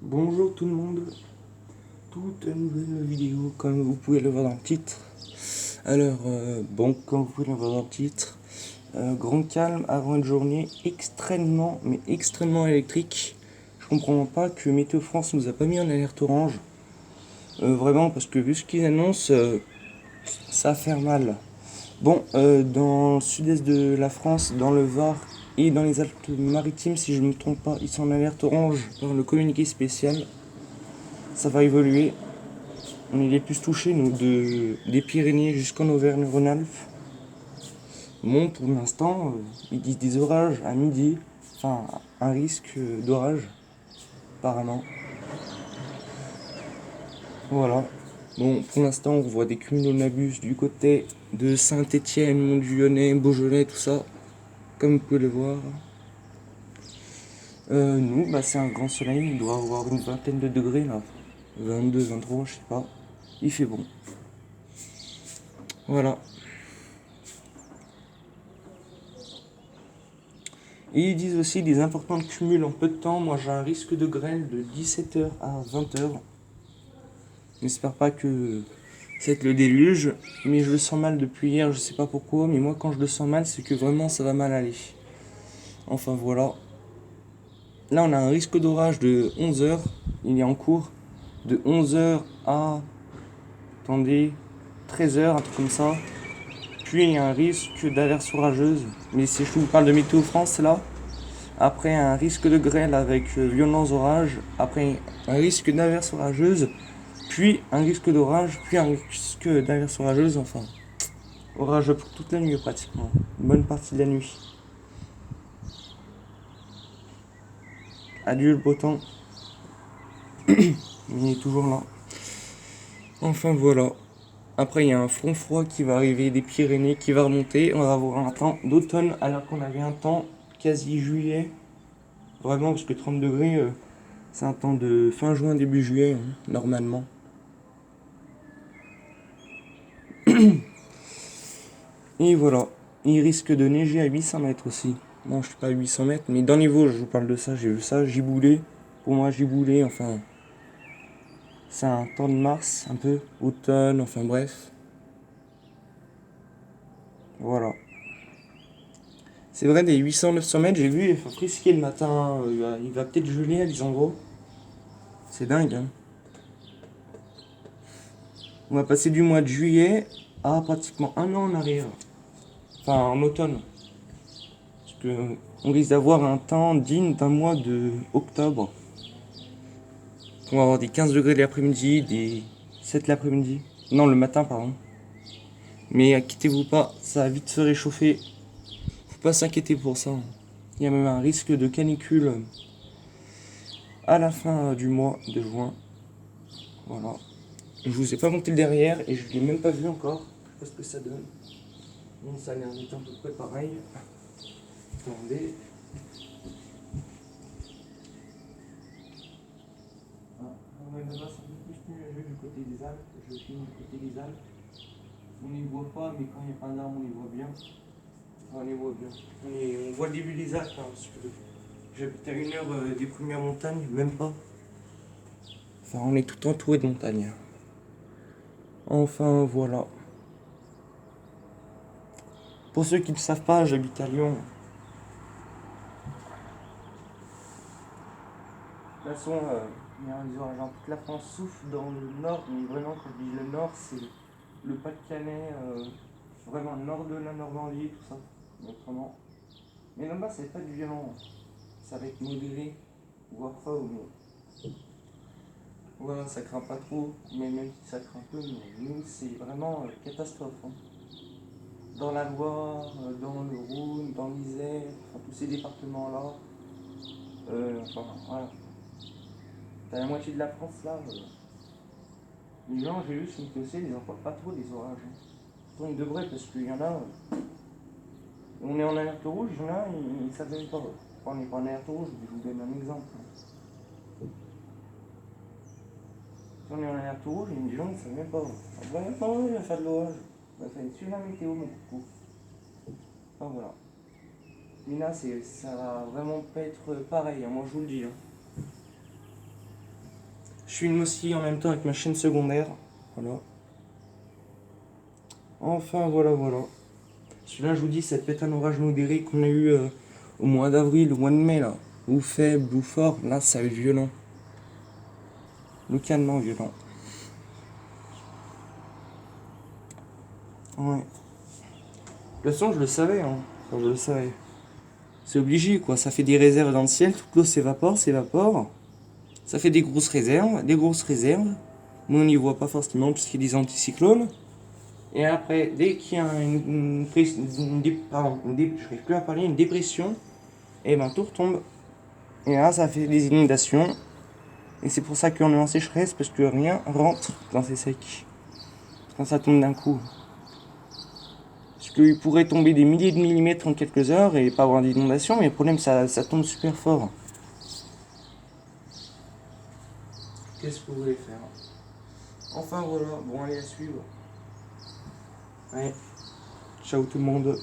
Bonjour tout le monde, toute nouvelle vidéo comme vous pouvez le voir dans le titre. Alors, comme vous pouvez le voir dans le titre, grand calme avant une journée extrêmement, mais extrêmement électrique. Je comprends pas que Météo France nous a pas mis en alerte orange. Vraiment, parce que vu ce qu'ils annoncent, ça va faire mal. Bon, dans le sud-est de la France, dans le Var et dans les Alpes-Maritimes, si je ne me trompe pas, ils sont en alerte orange par le communiqué spécial. Ça va évoluer. On est les plus touchés, nous, des Pyrénées jusqu'en Auvergne-Rhône-Alpes. Bon, pour l'instant, ils disent des orages à midi. Enfin, un risque d'orage, apparemment. Voilà. Bon, pour l'instant, on voit des cumulonimbus du côté de Saint-Étienne, Mont-du-Lyonnais, Beaujolais, tout ça. Comme vous pouvez le voir. Nous, c'est un grand soleil. Il doit avoir une vingtaine de degrés, là. 22, 23, je sais pas. Il fait bon. Voilà. Et ils disent aussi des importants cumuls en peu de temps. Moi, j'ai un risque de grêle de 17h à 20h. J'espère pas que c'est le déluge, mais je le sens mal depuis hier, je sais pas pourquoi, mais moi quand je le sens mal, c'est que vraiment ça va mal aller. Enfin voilà. Là, on a un risque d'orage de 11h, il est en cours, de 11h à, attendez, 13h, un truc comme ça. Puis il y a un risque d'averse orageuse, mais si je vous parle de Météo France là, après un risque de grêle avec violents orages, après un risque d'averse orageuse, puis un risque d'orage, puis un risque d'averse orageuse, enfin, orage pour toute la nuit pratiquement, une bonne partie de la nuit. Adieu le beau temps, il est toujours là. Enfin voilà. Après il y a un front froid qui va arriver des Pyrénées, qui va remonter, on va avoir un temps d'automne alors qu'on avait un temps quasi juillet. Vraiment parce que 30 degrés, c'est un temps de fin juin, début juillet, hein, normalement. Et voilà, il risque de neiger à 800 mètres aussi. Bon, je suis pas à 800 mètres, mais dans les Vosges, je vous parle de ça, j'ai vu ça, Giboulé. Pour moi, Giboulé, enfin, c'est un temps de mars, un peu, automne, enfin bref. Voilà. C'est vrai, des 800-900 mètres, j'ai vu, il faut frisquer le matin, il va peut-être geler à des endroits. C'est dingue, hein. On va passer du mois de juillet à pratiquement un an en arrière. Enfin, en automne. Parce que on risque d'avoir un temps digne d'un mois de octobre. On va avoir des 15 degrés l'après-midi, des 7 l'après-midi. Non, le matin, pardon. Mais inquiétez-vous pas, ça va vite se réchauffer. Faut pas s'inquiéter pour ça. Il y a même un risque de canicule à la fin du mois de juin. Voilà. Je vous ai pas monté le derrière et je l'ai même pas vu encore. Je sais pas ce que ça donne. Bon, ça a l'air d'être à peu près pareil. Attendez. Ouais, là-bas, c'est un peu plus nuageux du côté des Alpes. Je filme du côté des Alpes. On n'y voit pas, mais quand il n'y a pas d'arbre, on les voit bien. On les voit bien. On voit le début des Alpes, hein, parce que j'habite à 1 heure des premières montagnes, même pas. Enfin, on est tout entouré de montagnes. Enfin, voilà. Pour ceux qui ne savent pas, j'habite à Lyon. De toute façon, il y a des orages. Toute la France souffle dans le nord, mais vraiment, quand je dis le nord, c'est le Pas-de-Calais, vraiment le nord de la Normandie, tout ça. Mais autrement. Mais là-bas, c'est pas du violent. Ça va être modéré, voire fort, mais voilà, ça craint pas trop. Mais même si ça craint un peu, mais nous, c'est vraiment catastrophe, hein. Dans la Loire, dans le Rhône, dans l'Isère, enfin, tous ces départements-là. Enfin, voilà. T'as la moitié de la France là. Les gens, j'ai vu sur le PC, ils en parlent pas trop des orages, hein. Pourtant, ils devraient, parce qu'il y en a. On est en alerte rouge, il y en a, ils ne savent même pas. Enfin, on n'est pas en alerte rouge, je vous donne un exemple. Si on est en alerte rouge, les gens ne savent même pas. Ah, bah, maintenant, il va faire de l'orage. Il va faire une super météo, mon coucou. Enfin, voilà. Mais là, ça va vraiment pas être pareil, hein, moi je vous le dis, hein. Je filme aussi en même temps avec ma chaîne secondaire. Voilà. Enfin, voilà. Celui-là, je vous dis, ça peut être un orage modéré qu'on a eu au mois d'avril, au mois de mai, là. Ou faible, ou fort. Là, ça va être violent. Localement violent. Ouais. De toute façon, je le savais, hein. Enfin, je le savais. C'est obligé, quoi. Ça fait des réserves dans le ciel, toute l'eau s'évapore. Ça fait des grosses réserves. Nous, on n'y voit pas forcément puisqu'il y a des anticyclones. Et après, dès qu'il y a j'arrive plus à parler, une dépression, et ben tout retombe. Et là, ça fait des inondations. Et c'est pour ça qu'on est en sécheresse, parce que rien rentre quand c'est sec. Quand ça tombe d'un coup. Parce qu'il pourrait tomber des milliers de millimètres en quelques heures et pas avoir d'inondation, mais le problème, ça tombe super fort. Qu'est-ce que vous voulez faire? Enfin voilà, bon allez à suivre. Ouais. Ciao tout le monde.